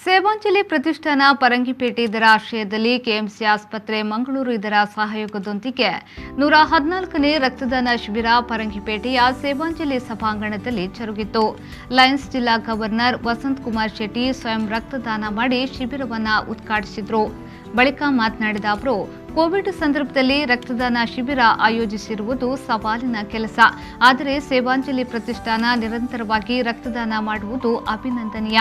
ಸೇವಾಂಜಲಿ ಪ್ರತಿಷ್ಠಾನ ಪರಂಗಿಪೇಟೆ ಇದರ ಆಶ್ರಯದಲ್ಲಿ ಕೆಎಂಸಿ ಆಸ್ಪತ್ರೆ ಮಂಗಳೂರು ಇದರ ಸಹಯೋಗದೊಂದಿಗೆ 114ನೇ ರಕ್ತದಾನ ಶಿಬಿರ ಪರಂಗಿಪೇಟೆಯ ಸೇವಾಂಜಲಿ ಸಭಾಂಗಣದಲ್ಲಿ ಜರುಗಿತು. ಲಯನ್ಸ್ ಜಿಲ್ಲಾ ಗವರ್ನರ್ ವಸಂತ್ ಕುಮಾರ್ ಶೆಟ್ಟಿ ಸ್ವಯಂ ರಕ್ತದಾನ ಮಾಡಿ ಶಿಬಿರವನ್ನು ಉದ್ಘಾಟಿಸಿದರು. ಬಳಿಕ ಮಾತನಾಡಿದ ಅವರು, ಕೋವಿಡ್ ಸಂದರ್ಭದಲ್ಲಿ ರಕ್ತದಾನ ಶಿಬಿರ ಆಯೋಜಿಸಿರುವುದು ಸವಾಲಿನ ಕೆಲಸ. ಆದರೆ ಸೇವಾಂಜಲಿ ಪ್ರತಿಷ್ಠಾನ ನಿರಂತರವಾಗಿ ರಕ್ತದಾನ ಮಾಡುವುದು ಅಭಿನಂದನೀಯ.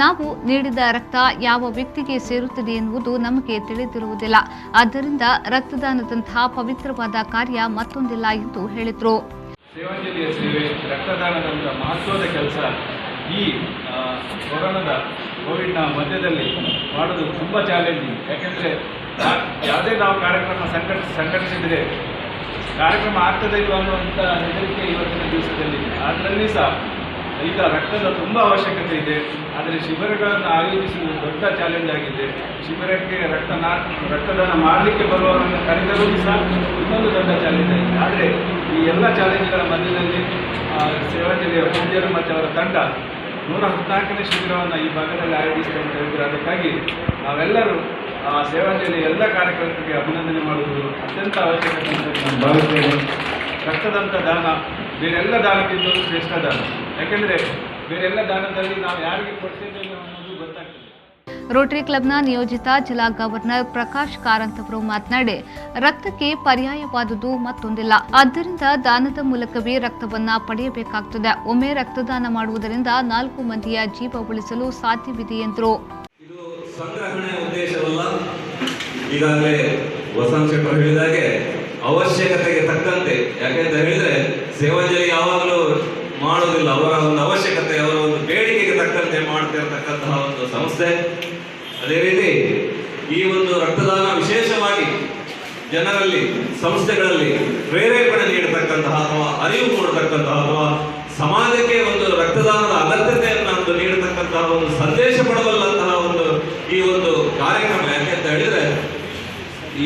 ನಾವು ನೀಡಿದ ರಕ್ತ ಯಾವ ವ್ಯಕ್ತಿಗೆ ಸೇರುತ್ತದೆ ಎನ್ನುವುದು ನಮಗೆ ತಿಳಿದಿರುವುದಿಲ್ಲ. ಆದ್ದರಿಂದ ರಕ್ತದಾನದಂತಹ ಪವಿತ್ರವಾದ ಕಾರ್ಯ ಮತ್ತೊಂದಿಲ್ಲ ಎಂದು ಹೇಳಿದರು. ಸೇವಾಂಜಲಿಯ ಸೇವೆ, ರಕ್ತದಾನದಂತಹ ಮಹತ್ವದ ಕೆಲಸ ಈ ಕೋವಿಡ್ನ ಮಧ್ಯದಲ್ಲಿ ಮಾಡೋದು ತುಂಬ ಚಾಲೆಂಜಿಂಗ್. ಯಾಕೆಂದರೆ ಯಾವುದೇ ನಾವು ಕಾರ್ಯಕ್ರಮ ಸಂಘಟಿಸಿದರೆ ಕಾರ್ಯಕ್ರಮ ಆಗ್ತದೆ ಇಲ್ವ ಅನ್ನುವಂಥ ಹೆದರಿಕೆ ಇವತ್ತಿನ ದಿವಸದಲ್ಲಿ. ಅದರಲ್ಲಿ ಸಹ ಈಗ ರಕ್ತದ ತುಂಬ ಅವಶ್ಯಕತೆ ಇದೆ. ಆದರೆ ಶಿಬಿರಗಳನ್ನು ಆಯೋಜಿಸುವುದು ದೊಡ್ಡ ಚಾಲೆಂಜ್ ಆಗಿದೆ. ಶಿಬಿರಕ್ಕೆ ರಕ್ತದಾನ ಮಾಡಲಿಕ್ಕೆ ಬರುವವರನ್ನು ಕರೆದರೂ ಸಹ ಇನ್ನೊಂದು ದೊಡ್ಡ ಚಾಲೆಂಜ್ ಆಗಿದೆ. ಆದರೆ ಈ ಎಲ್ಲ ಚಾಲೆಂಜ್ಗಳ ಮಧ್ಯದಲ್ಲಿ ಸೇವಾಂಜಲಿಯ ಪೂಜ್ಯರು ಮತ್ತು ಅವರ ತಂಡ 114ನೇ ಶಿಬಿರವನ್ನು ಈ ಭಾಗದಲ್ಲಿ ಆಯೋಜಿಸಿದೆ ಅಂತ ಹೇಳಿದರೆ ಅದಕ್ಕಾಗಿ ನಾವೆಲ್ಲರೂ ಸೇವಾಂಜಲಿ ಎಲ್ಲ ಕಾರ್ಯಕ್ರಮಕ್ಕೆ ಅಭಿನಂದನೆ ಮಾಡುವುದು ಅತ್ಯಂತ ಅವಶ್ಯಕತೆ ಅಂತ ನಾನು ಭಾವಿಸ್ತೇನೆ. ರಕ್ತದಂಥ ದಾನ ಬೇರೆಲ್ಲ ದಾನಕ್ಕಿಂತ ಶ್ರೇಷ್ಠ ದಾನ. ಯಾಕೆಂದರೆ ಬೇರೆಲ್ಲ ದಾನದಲ್ಲಿ ನಾವು ಯಾರಿಗೆ ಕೊಡ್ತಿದ್ದೇವೆ ಅನ್ನೋದು ಗೊತ್ತಾಗ್ತದೆ. ರೋಟರಿ ಕ್ಲಬ್ನ ನಿಯೋಜಿತ ಜಿಲ್ಲಾ ಗವರ್ನರ್ ಪ್ರಕಾಶ್ ಕಾರಂತ್ ಅವರು ಮಾತನಾಡಿ, ರಕ್ತಕ್ಕೆ ಪರ್ಯಾಯವಾದುದು ಮತ್ತೊಂದಿಲ್ಲ. ಆದ್ದರಿಂದ ದಾನದ ಮೂಲಕವೇ ರಕ್ತವನ್ನ ಪಡೆಯಬೇಕಾಗುತ್ತದೆ. ಒಮ್ಮೆ ರಕ್ತದಾನ ಮಾಡುವುದರಿಂದ 4 ಮಂದಿಯ ಜೀವ ಉಳಿಸಲು ಸಾಧ್ಯವಿದೆ ಎಂದರು. ಇದು ಸಂಗ್ರಹಣೆಯ ಉದ್ದೇಶವಲ್ಲ. ಈಗಾಗಲೇ ವಸಂತ್ ಶೆಟ್ಟರ್ ಹೇಳಿದಾಗೆ ಅವಶ್ಯಕತೆಗೆ ತಕ್ಕಂತೆ, ಯಾಕೆಂತ ಹೇಳಿದ್ರೆ ಸೇವಾಂಜಲಿ ಯಾವಾಗಲೂ ಮಾಡೋದಿಲ್ಲ. ಅವರ ಒಂದು ಅವಶ್ಯಕತೆ, ಅವರ ಒಂದು ಬೇಡಿಕೆಗೆ ತಕ್ಕಂತೆ ಮಾಡ್ತಿರತಕ್ಕಂತಹ ಒಂದು ಸಂಸ್ಥೆ. ಅದೇ ರೀತಿ ಈ ಒಂದು ರಕ್ತದಾನ ವಿಶೇಷವಾಗಿ ಜನರಲ್ಲಿ, ಸಂಸ್ಥೆಗಳಲ್ಲಿ ಪ್ರೇರೇಪಣೆ ನೀಡತಕ್ಕಂತಹ ಅಥವಾ ಅರಿವು ಮೂಡತಕ್ಕಂತಹ ಅಥವಾ ಸಮಾಜಕ್ಕೆ ಒಂದು ರಕ್ತದಾನದ ಅಗತ್ಯತೆಯನ್ನು ಒಂದು ನೀಡತಕ್ಕಂತಹ ಒಂದು ಸಂದೇಶ ಪಡಬಲ್ಲಂತಹ ಈ ಒಂದು ಕಾರ್ಯಕ್ರಮ. ಯಾಕೆಂತ ಹೇಳಿದ್ರೆ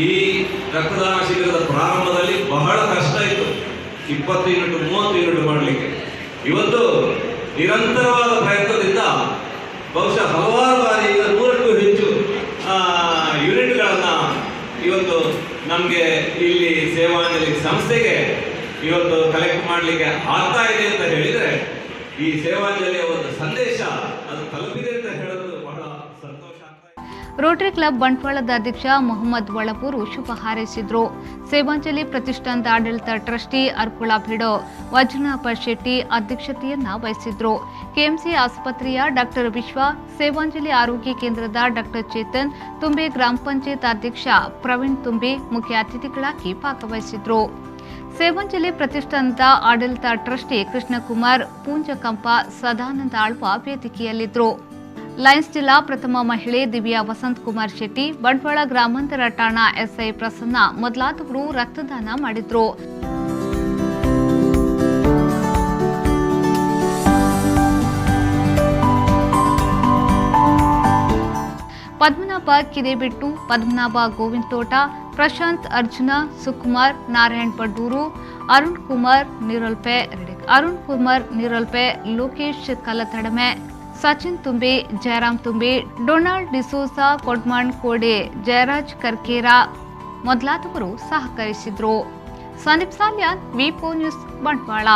ಈ ರಕ್ತದಾನ ಶಿಬಿರದ ಪ್ರಾರಂಭದಲ್ಲಿ ಬಹಳ ಕಷ್ಟ ಇತ್ತು. 20 ಯೂನಿಟ್ 30 ಯೂನಿಟ್ ಮಾಡಲಿಕ್ಕೆ. ಇವತ್ತು ನಿರಂತರವಾದ ಪ್ರಯತ್ನದಿಂದ ಬಹುಶಃ ಹಲವಾರು ಬಾರಿ ಈಗ 100ಕ್ಕೂ ಹೆಚ್ಚು ಯೂನಿಟ್ಗಳನ್ನು ಇವತ್ತು ನಮಗೆ ಇಲ್ಲಿ ಸೇವಾಂಜಲಿ ಸಂಸ್ಥೆಗೆ ಇವತ್ತು ಕಲೆಕ್ಟ್ ಮಾಡಲಿಕ್ಕೆ ಆಗ್ತಾ ಇದೆ ಅಂತ ಹೇಳಿದರೆ ಈ ಸೇವಾಂಜಲಿಯ ಒಂದು ಸಂದೇಶ ಅದು ತಲುಪಿದೆ ಅಂತ ಹೇಳೋದು ಬಹಳ ಸಂತೋಷ ಆಗ್ತಾ ಇದೆ. ರೋಟರಿ ಕ್ಲಬ್ ಬಂಟ್ವಾಳದ ಅಧ್ಯಕ್ಷ ಮೊಹಮ್ಮದ್ ವಳಪೂರು ಶುಭ ಹಾರೈಸಿದರು. ಸೇವಾಂಜಲಿ ಪ್ರತಿಷ್ಠಾನದ ಆಡಳಿತ ಟ್ರಸ್ಟಿ ಅರ್ಕುಳ ಭಿಡೋ, ವಜ್ರನಾಭ ಶೆಟ್ಟಿ ಅಧ್ಯಕ್ಷತೆಯನ್ನ ವಹಿಸಿದ್ರು. ಕೆಎಂಸಿ ಆಸ್ಪತ್ರೆಯ ಡಾಕ್ಟರ್ ವಿಶ್ವ, ಸೇವಾಂಜಲಿ ಆರೋಗ್ಯ ಕೇಂದ್ರದ ಡಾಕ್ಟರ್ ಚೇತನ್ ತುಂಬೆ, ಗ್ರಾಮ ಪಂಚಾಯತ್ ಅಧ್ಯಕ್ಷ ಪ್ರವೀಣ್ ತುಂಬೆ ಮುಖ್ಯ ಅತಿಥಿಗಳಾಗಿ ಭಾಗವಹಿಸಿದ್ರು. ಸೇವಾಂಜಲಿ ಪ್ರತಿಷ್ಠಾನದ ಆಡಳಿತ ಟ್ರಸ್ಟಿ ಕೃಷ್ಣಕುಮಾರ್ ಪೂಂಜಕಂಪ, ಸದಾನಂದ ಆಳ್ವ ವೇದಿಕೆಯಲ್ಲಿದ್ದರು. ಲಯನ್ಸ್ ಜಿಲ್ಲಾ ಪ್ರಥಮ ಮಹಿಳೆ ದಿವ್ಯಾ ವಸಂತ್ ಕುಮಾರ್ ಶೆಟ್ಟಿ, ಬಂಟ್ವಾಳ ಗ್ರಾಮಾಂತರ ಠಾಣಾ ಎಸ್ಐ ಪ್ರಸನ್ನ ಮೊದಲಾದವರು ರಕ್ತದಾನ ಮಾಡಿದ್ರು. ಪದ್ಮನಾಭ ಕಿರೇಬೆಟ್ಟು, ಪದ್ಮನಾಭ ಗೋವಿಂದ ತೋಟ, ಪ್ರಶಾಂತ್ ಅರ್ಜುನ, ಸುಕುಮಾರ್, ನಾರಾಯಣ್ ಪಡ್ಡೂರು, ಅರುಣ್ ಕುಮಾರ್ ನೀರೊಲ್ಪೆ, ಲೋಕೇಶ್ ಕಲತಡಮೆ, ಸಚಿನ್ ತುಂಬೆ, ಜಯರಾಮ್ ತುಂಬೆ, ಡೊನಾಲ್ಡ್ ಡಿಸೋಸಾ, ಕೊಡ್ಮಾಣ್ ಕೋಡೆ, ಜಯರಾಜ್ ಕರ್ಕೇರ ಮೊದಲಾದವರು ಸಹಕರಿಸಿದರು. ಸಂದೀಪ್ ಸಾಲ್ಯಾನ್, ವಿಪೋ ನ್ಯೂಸ್, ಬಂಟ್ವಾಳ.